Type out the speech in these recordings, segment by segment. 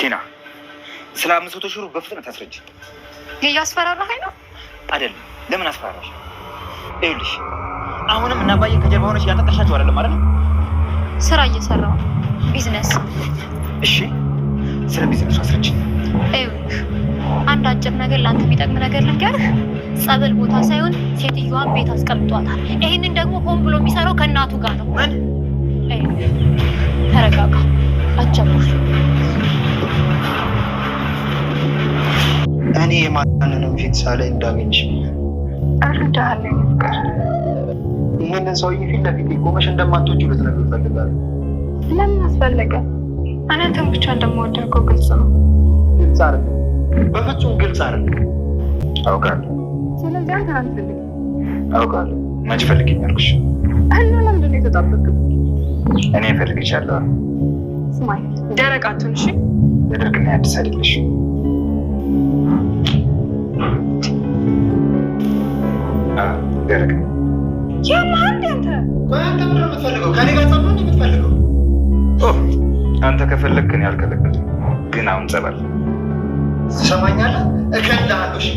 ቲና ስለ 500 ሺህ ብር በፍጥነት አስረጅ። እያስፈራራኸኝ ነው? አይደለም። ለምን አስፈራራሽ? ይኸውልሽ አሁንም እና አባዬ ከጀርባ ሆነሽ እያጠጣሻቸው አይደለም አይደል? ስራ እየሰራሁ ቢዝነስ። እሺ ስለ ቢዝነሱ አስረጅ። ይኸውልሽ አንድ አጭር ነገር ለአንተ የሚጠቅም ነገር ልንገርህ። ጸበል ቦታ ሳይሆን ሴትዮዋን ቤት አስቀምጧታል። ይህንን ደግሞ ሆን ብሎ የሚሰራው ከእናቱ ጋር ነው። ምን? ተረጋጋ፣ አትቸኩል። እኔ የማንንም ፊት ሳላይ እንዳገኝሽ እርዳሃለሁ። ይህንን ሰውዬ ፊት ለፊት ቆመሽ እንደማትወጂው ልትነግሪው እፈልጋለሁ። ለምን አስፈለገ? እኔ አንተን ብቻ እንደምወደው እኮ ግልጽ ነው። ግልጽ አይደለም፣ በፍጹም ግልጽ አይደለም። አውቃለሁ። ስለዚህ አንተ አልፈልግም። አውቃለሁ። መች ፈልግኝ አልኩሽ? እና ለምንድን ነው የተጣበቅም? እኔ እፈልግሻለሁ። ስማኝ፣ ደረቅ አትሁን እሺ? የደርግና የአዲስ አይደለሽ። ደረቅ ያማንድ አንተ አንተ ምንድን ነው የምትፈልገው? ከኔ ጋር ጸብ ነው የምትፈልገው? አንተ ከፈለግክ እኔ አልከለከልም፣ ግን አሁን ጸባል ትሰማኛለህ? እከልሃለሁ። እሺ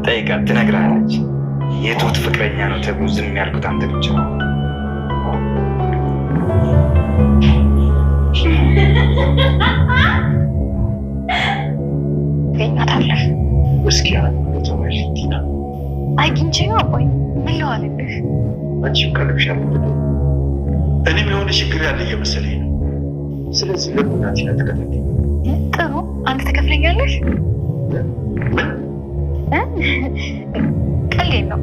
ጠይቃት፣ ትነግርሃለች። የትሁት ፍቅረኛ ነው ተብሎ ዝም ያልኩት አንተ ብቻ ነው። ገኛታለህ? እስኪ ተመሽ ቲና። አግኝቼ ነው አባይ። ምን ለዋልልህ? አንቺም ከልብሽ አለ። እኔም የሆነ ችግር ያለ እየመሰለኝ ነው። ስለዚህ ለምን ቲና ተከታተይ? ጥሩ፣ አንተ ተከፍለኛለሽ? ቀሌን ነው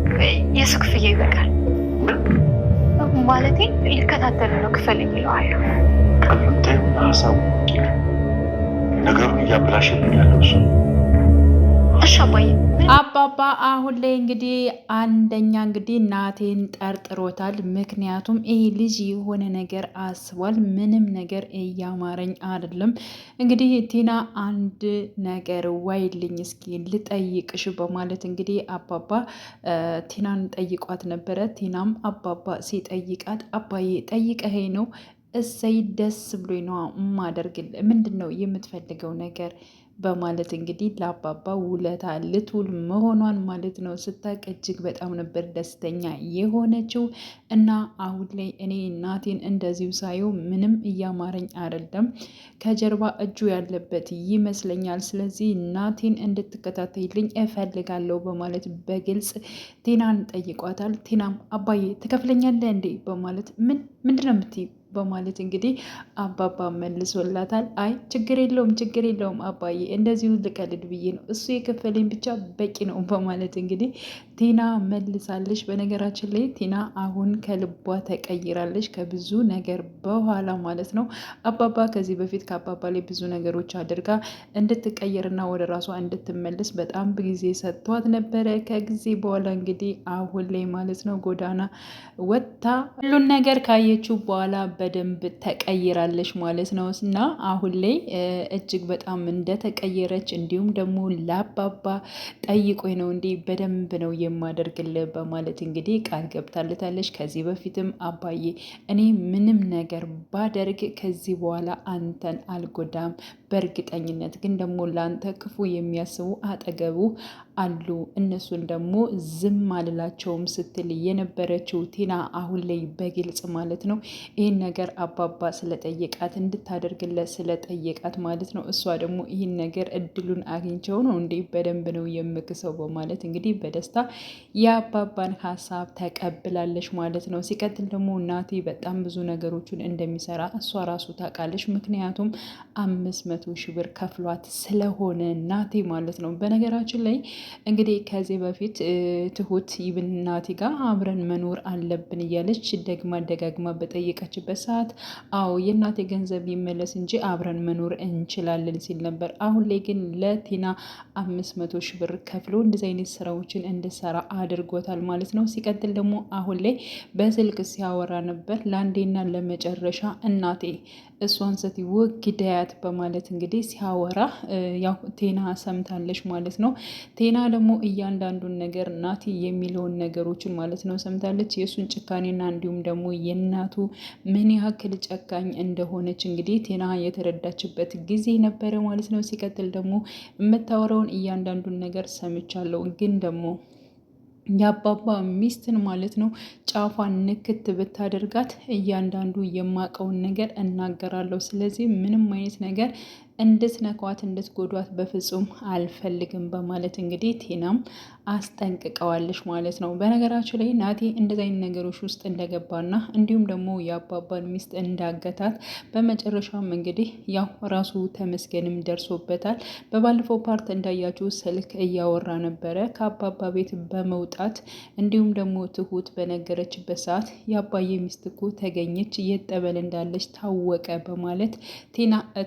የሱ ክፍያ ይበቃል። ማለቴ ልከታተል ነው። ክፈልኝ ይለዋለሁ። ቀልምታይ ሀሳቡ ነገሩን እያበላሸብኝ ያለው እሱ። እሺ አባዬ። አባባ አሁን ላይ እንግዲህ አንደኛ እንግዲህ ናቴን ጠርጥሮታል። ምክንያቱም ይህ ልጅ የሆነ ነገር አስቧል። ምንም ነገር እያማረኝ አይደለም። እንግዲህ ቲና አንድ ነገር ዋይልኝ እስኪ ልጠይቅሽ በማለት እንግዲህ አባባ ቲናን ጠይቋት ነበረ። ቲናም አባባ ሲጠይቃት አባዬ ጠይቀኸኝ ነው? እሰይ ደስ ብሎኝ ነዋ የማደርግልህ። ምንድን ነው የምትፈልገው ነገር በማለት እንግዲህ ለአባባ ውለታ ልትውል መሆኗን ማለት ነው ስታቅ እጅግ በጣም ነበር ደስተኛ የሆነችው። እና አሁን ላይ እኔ እናቴን እንደዚሁ ሳየው ምንም እያማረኝ አይደለም፣ ከጀርባ እጁ ያለበት ይመስለኛል። ስለዚህ እናቴን እንድትከታተይልኝ እፈልጋለሁ በማለት በግልጽ ቲናን ጠይቋታል። ቲናም አባዬ ትከፍለኛለህ እንዴ በማለት ምንድን ነው የምትይው በማለት እንግዲህ አባባ መልሶላታል። አይ ችግር የለውም አባዬ እንደዚሁ ልቀልድ ብዬ ነው፣ እሱ የከፈለኝ ብቻ በቂ ነው በማለት እንግዲህ ቲና መልሳለች። በነገራችን ላይ ቲና አሁን ከልቧ ተቀይራለች ከብዙ ነገር በኋላ ማለት ነው። አባባ ከዚህ በፊት ከአባባ ላይ ብዙ ነገሮች አድርጋ እንድትቀየርና ወደ ራሷ እንድትመልስ በጣም ጊዜ ሰጥቷት ነበረ። ከጊዜ በኋላ እንግዲህ አሁን ላይ ማለት ነው ጎዳና ወጥታ ሁሉን ነገር ካየችው በኋላ በደንብ ተቀይራለች ማለት ነው። እና አሁን ላይ እጅግ በጣም እንደተቀየረች እንዲሁም ደግሞ ለአባባ ጠይቆኝ ነው እንዲህ በደንብ ነው የማደርግልህ በማለት እንግዲህ ቃል ገብታለታለች። ከዚህ በፊትም አባዬ እኔ ምንም ነገር ባደርግ ከዚህ በኋላ አንተን አልጎዳም፣ በእርግጠኝነት ግን ደግሞ ለአንተ ክፉ የሚያስቡ አጠገቡ አሉ፣ እነሱን ደግሞ ዝም አልላቸውም ስትል የነበረችው ቲና አሁን ላይ በግልጽ ማለት ነው ይህን ነገር አባባ ስለጠየቃት እንድታደርግለት ስለጠየቃት ማለት ነው እሷ ደግሞ ይህን ነገር እድሉን አግኝቸው ነው እንዴ በደንብ ነው የምክሰው በማለት እንግዲህ በደስታ የአባባን ሀሳብ ተቀብላለች ማለት ነው። ሲቀጥል ደግሞ እናቴ በጣም ብዙ ነገሮችን እንደሚሰራ እሷ ራሱ ታውቃለች። ምክንያቱም 500 ሺህ ብር ከፍሏት ስለሆነ እናቴ ማለት ነው። በነገራችን ላይ እንግዲህ ከዚህ በፊት ትሁት ይብን እናቴ ጋር አብረን መኖር አለብን እያለች ደግማ ደጋግማ በጠየቀችበት ሰዓት አዎ የእናቴ ገንዘብ ይመለስ እንጂ አብረን መኖር እንችላለን ሲል ነበር። አሁን ላይ ግን ለቲና 500 ሺህ ብር ከፍሎ እንደዚህ አይነት ስራዎችን እንድሰራ አድርጎታል ማለት ነው። ሲቀጥል ደግሞ አሁን ላይ በስልክ ሲያወራ ነበር ለአንዴና ለመጨረሻ እናቴ እሷን ስትይ ግዳያት በማለት እንግዲህ ሲያወራ ያው ቴና ሰምታለች ማለት ነው። ቴና ቴና ደግሞ እያንዳንዱን ነገር ናቲ የሚለውን ነገሮችን ማለት ነው ሰምታለች። የእሱን ጭካኔና እንዲሁም ደግሞ የእናቱ ምን ያክል ጨካኝ እንደሆነች እንግዲህ ቴና የተረዳችበት ጊዜ ነበረ ማለት ነው። ሲቀጥል ደግሞ የምታወራውን እያንዳንዱን ነገር ሰምቻለሁ፣ ግን ደግሞ የአባባ ሚስትን ማለት ነው ጫፏን ንክት ብታደርጋት እያንዳንዱ የማውቀውን ነገር እናገራለሁ። ስለዚህ ምንም አይነት ነገር እንድትነኳት እንድትጎዷት በፍጹም አልፈልግም በማለት እንግዲህ ቴናም አስጠንቅቀዋለች ማለት ነው። በነገራችሁ ላይ ናቲ እንደዚህ አይነት ነገሮች ውስጥ እንደገባና እንዲሁም ደግሞ የአባባን ሚስት እንዳገታት በመጨረሻም እንግዲህ ያው ራሱ ተመስገንም ደርሶበታል። በባለፈው ፓርት እንዳያችሁ ስልክ እያወራ ነበረ ከአባባ ቤት በመውጣት እንዲሁም ደግሞ ትሁት በነገረችበት ሰዓት የአባዬ ሚስት እኮ ተገኘች፣ የት ጠበል እንዳለች ታወቀ በማለት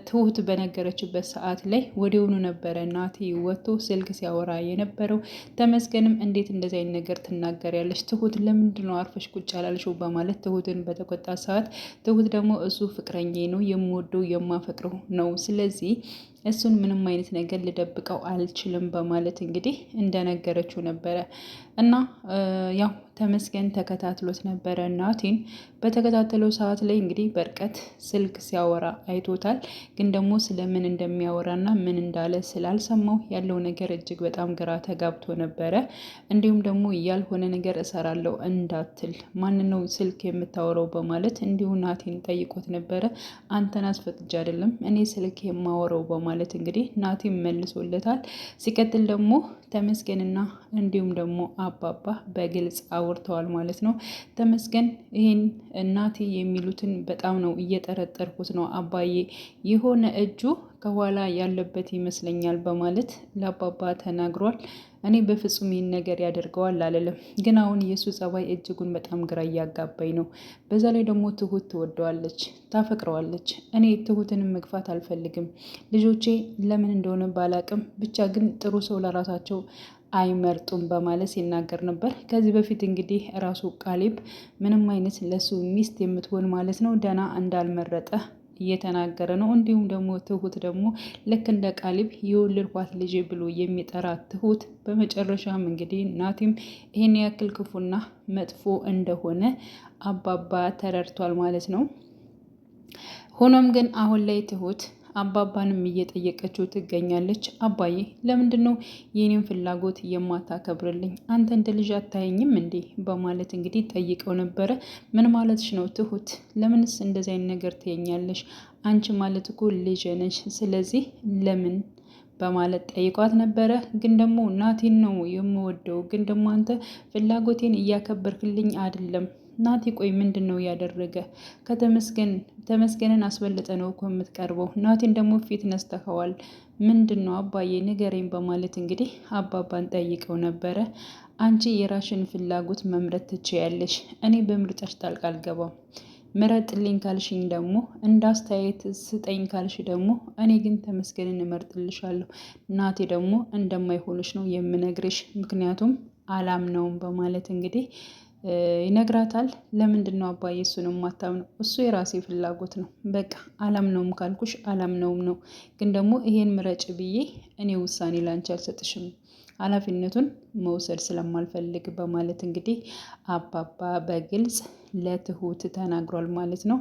ትሁት በነገረችበት ሰዓት ላይ ወዲያውኑ ነበረ ናቲ ወጥቶ ስልክ ሲያወራ የነበረው። ተመስገንም እንዴት እንደዚህ አይነት ነገር ትናገሪያለሽ? ትሁት ለምንድን ነው አርፈሽ ቁጭ ያላልሽው? በማለት ትሁትን በተቆጣ ሰዓት ትሁት ደግሞ እሱ ፍቅረኛዬ ነው፣ የምወደው የማፈቅረው ነው፣ ስለዚህ እሱን ምንም አይነት ነገር ልደብቀው አልችልም በማለት እንግዲህ እንደነገረችው ነበረ። እና ያው ተመስገን ተከታትሎት ነበረ ናቲን። በተከታተለው ሰዓት ላይ እንግዲህ በርቀት ስልክ ሲያወራ አይቶታል። ግን ደግሞ ስለምን እንደሚያወራና ምን እንዳለ ስላልሰማው ያለው ነገር እጅግ በጣም ግራ ተጋብቶ ነበረ። እንዲሁም ደግሞ ያልሆነ ነገር እሰራለሁ እንዳትል፣ ማን ነው ስልክ የምታወራው በማለት እንዲሁ ናቲን ጠይቆት ነበረ። አንተን አስፈቅጄ አይደለም እኔ ስልክ የማወራው በማለት እንግዲህ ናቲን መልሶለታል። ሲቀጥል ደግሞ ተመስገንና እንዲሁም ደግሞ አባባ በግልጽ አውርተዋል ማለት ነው። ተመስገን ይህን እናቴ የሚሉትን በጣም ነው እየጠረጠርኩት ነው አባዬ፣ የሆነ እጁ ከኋላ ያለበት ይመስለኛል በማለት ለአባባ ተናግሯል። እኔ በፍጹም ይህን ነገር ያደርገዋል አልልም፣ ግን አሁን የእሱ ጸባይ እጅጉን በጣም ግራ እያጋባኝ ነው። በዛ ላይ ደግሞ ትሁት ትወደዋለች፣ ታፈቅረዋለች። እኔ ትሁትንም መግፋት አልፈልግም። ልጆቼ ለምን እንደሆነ ባላቅም ብቻ ግን ጥሩ ሰው ለራሳቸው አይመርጡም በማለት ሲናገር ነበር። ከዚህ በፊት እንግዲህ ራሱ ቃሊብ ምንም አይነት ለሱ ሚስት የምትሆን ማለት ነው ደህና እንዳልመረጠ እየተናገረ ነው። እንዲሁም ደግሞ ትሁት ደግሞ ልክ እንደ ቃሊብ የወለድኳት ልጄ ብሎ የሚጠራት ትሁት በመጨረሻም እንግዲህ ናቲም ይህን ያክል ክፉና መጥፎ እንደሆነ አባባ ተረድቷል ማለት ነው። ሆኖም ግን አሁን ላይ ትሁት አባባንም እየጠየቀችው ትገኛለች። አባዬ ለምንድን ነው የኔን ፍላጎት የማታከብርልኝ? አንተ እንደ ልጅ አታየኝም እንዴ? በማለት እንግዲህ ጠይቀው ነበረ። ምን ማለትሽ ነው ትሁት? ለምንስ እንደዚህ አይነት ነገር ትየኛለሽ? አንቺ ማለት እኮ ልጅ ነሽ፣ ስለዚህ ለምን በማለት ጠይቋት ነበረ። ግን ደግሞ ናቲን ነው የምወደው፣ ግን ደግሞ አንተ ፍላጎቴን እያከበርክልኝ አይደለም። ናቲ ቆይ ምንድን ነው ያደረገ? ተመስገንን አስበልጠ ነው እኮ የምትቀርበው። ናቲን ደግሞ ፊት ነስተኸዋል። ምንድን ነው አባዬ ንገረኝ በማለት እንግዲህ አባባን ጠይቀው ነበረ። አንቺ የራሽን ፍላጎት መምረጥ ትችያለሽ፣ እኔ በምርጫሽ ጣልቃ አልገባም። ምረጥልኝ ካልሽኝ ደግሞ እንዳስተያየት ስጠኝ ካልሽ ደግሞ እኔ ግን ተመስገንን እመርጥልሻለሁ። ናቲ ደግሞ እንደማይሆንሽ ነው የምነግርሽ፣ ምክንያቱም አላምነውም በማለት እንግዲህ ይነግራታል። ለምንድን ነው አባዬ እሱን የማታምነው? እሱ የራሴ ፍላጎት ነው፣ በቃ አላምነውም ካልኩሽ አላምነውም ነው። ግን ደግሞ ይሄን ምረጭ ብዬ እኔ ውሳኔ ላንቺ አልሰጥሽም፣ ኃላፊነቱን መውሰድ ስለማልፈልግ በማለት እንግዲህ አባባ በግልጽ ለትሁት ተናግሯል ማለት ነው።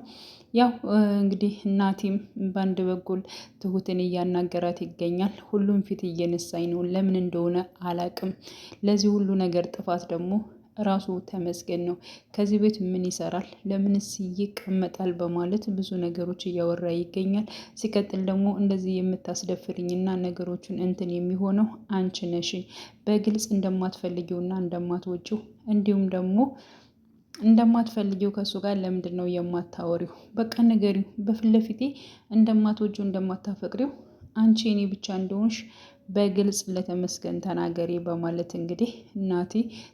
ያው እንግዲህ እናቲም በአንድ በኩል ትሁትን እያናገራት ይገኛል። ሁሉም ፊት እየነሳኝ ነው፣ ለምን እንደሆነ አላቅም። ለዚህ ሁሉ ነገር ጥፋት ደግሞ ራሱ ተመስገን ነው። ከዚህ ቤት ምን ይሰራል? ለምንስ ይቀመጣል? በማለት ብዙ ነገሮች እያወራ ይገኛል። ሲቀጥል ደግሞ እንደዚህ የምታስደፍርኝና ነገሮችን እንትን የሚሆነው አንቺ ነሽ። በግልጽ እንደማትፈልጊውና እንደማትወጪው እንዲሁም ደግሞ እንደማትፈልጊው ከእሱ ጋር ለምንድን ነው የማታወሪው? በቃ ንገሪው በፊት ለፊቴ እንደማትወጂው እንደማታፈቅሪው አንቺ እኔ ብቻ እንደሆንሽ በግልጽ ለተመስገን ተናገሪ በማለት እንግዲህ ናቲ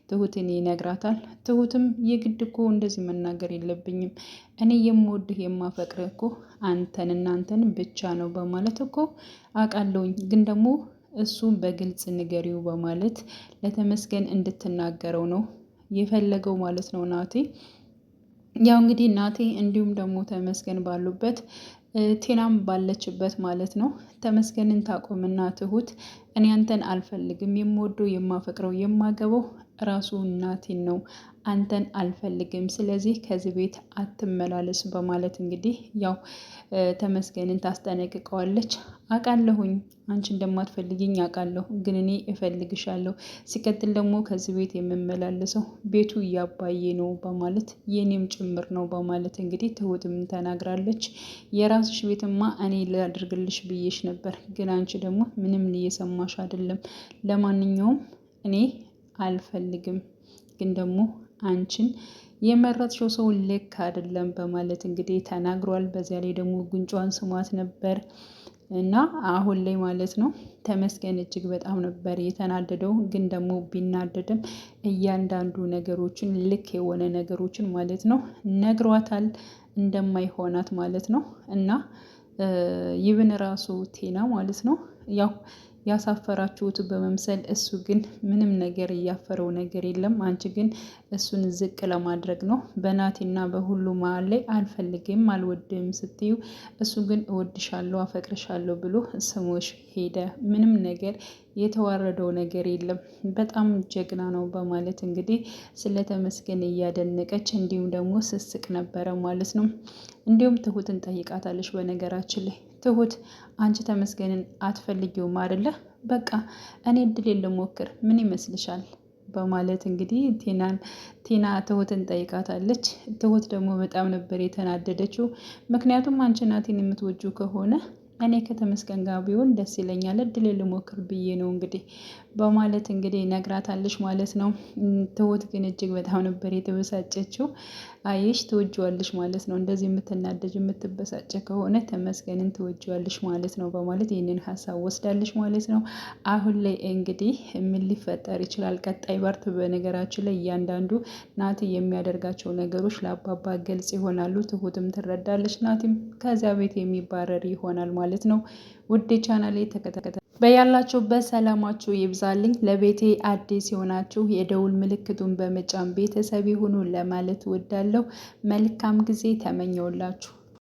ትሁትን ይነግራታል። ትሁትም የግድ እኮ እንደዚህ መናገር የለብኝም፣ እኔ የምወድህ የማፈቅርህ እኮ አንተን እናንተን ብቻ ነው በማለት እኮ አውቃለሁኝ፣ ግን ደግሞ እሱ በግልጽ ንገሪው በማለት ለተመስገን እንድትናገረው ነው የፈለገው ማለት ነው ናቲ። ያው እንግዲህ ናቲ እንዲሁም ደግሞ ተመስገን ባሉበት ቴናም ባለችበት ማለት ነው። ተመስገንን ታቆምና ትሁት እኔ አንተን አልፈልግም፣ የምወደው የማፈቅረው የማገበው ራሱ ናቲን ነው፣ አንተን አልፈልግም፣ ስለዚህ ከዚህ ቤት አትመላለስ በማለት እንግዲህ ያው ተመስገንን ታስጠነቅቀዋለች። አውቃለሁኝ አንቺ እንደማትፈልጊኝ አውቃለሁ፣ ግን እኔ እፈልግሻለሁ። ሲቀጥል ደግሞ ከዚህ ቤት የምመላለሰው ቤቱ እያባዬ ነው በማለት የኔም ጭምር ነው በማለት እንግዲህ ትሁትም ተናግራለች። የራስሽ ቤትማ እኔ ላድርግልሽ ብዬሽ ነበር፣ ግን አንቺ ደግሞ ምንም እየሰማሽ አይደለም። ለማንኛውም እኔ አልፈልግም፣ ግን ደግሞ አንቺን የመረጥሽው ሰው ልክ አይደለም በማለት እንግዲህ ተናግሯል። በዚያ ላይ ደግሞ ጉንጯን ስሟት ነበር እና አሁን ላይ ማለት ነው ተመስገን እጅግ በጣም ነበር የተናደደው። ግን ደግሞ ቢናደድም እያንዳንዱ ነገሮችን ልክ የሆነ ነገሮችን ማለት ነው ነግሯታል እንደማይሆናት ማለት ነው። እና ይብን ራሱ ቴና ማለት ነው ያው ያሳፈራችሁት በመምሰል እሱ ግን ምንም ነገር እያፈረው ነገር የለም። አንቺ ግን እሱን ዝቅ ለማድረግ ነው በናቲና በሁሉ መሀል ላይ አልፈልግም አልወድም ስትዩ እሱ ግን እወድሻለሁ አፈቅርሻለሁ ብሎ ስሞሽ ሄደ። ምንም ነገር የተዋረደው ነገር የለም። በጣም ጀግና ነው በማለት እንግዲህ ስለተመስገን እያደነቀች እንዲሁም ደግሞ ስስቅ ነበረ ማለት ነው። እንዲሁም ትሁትን ጠይቃታለች። በነገራችን ላይ ትሁት አንቺ ተመስገንን አትፈልጊውም አይደለ? በቃ እኔ እድሌን ልሞክር ምን ይመስልሻል? በማለት እንግዲህ ቴና ትሁትን ጠይቃታለች። ትሁት ደግሞ በጣም ነበር የተናደደችው። ምክንያቱም አንቺ ናቲን የምትወጁ ከሆነ እኔ ከተመስገን ጋር ቢሆን ደስ ይለኛል፣ እድሌን ልሞክር ብዬ ነው እንግዲህ በማለት እንግዲህ ነግራታለች ማለት ነው። ትሁት ግን እጅግ በጣም ነበር የተበሳጨችው። አየሽ ትወጂዋለሽ ማለት ነው፣ እንደዚህ የምትናደጅ የምትበሳጨ ከሆነ ተመስገንን ትወጂዋለሽ ማለት ነው በማለት ይህንን ሀሳብ ወስዳለች ማለት ነው። አሁን ላይ እንግዲህ ምን ሊፈጠር ይችላል ቀጣይ ፓርት? በነገራችን ላይ እያንዳንዱ ናቲ የሚያደርጋቸው ነገሮች ለአባባ ግልጽ ይሆናሉ። ትሁትም ትረዳለች፣ ናቲም ከዚያ ቤት የሚባረር ይሆናል ማለት ነው። ውድ ቻናሌ ተከታተሉ። በያላችሁበት ሰላማችሁ ይብዛልኝ። ለቤቴ አዲስ የሆናችሁ የደውል ምልክቱን በመጫን ቤተሰብ ይሁኑ ለማለት ወዳለሁ። መልካም ጊዜ ተመኘውላችሁ።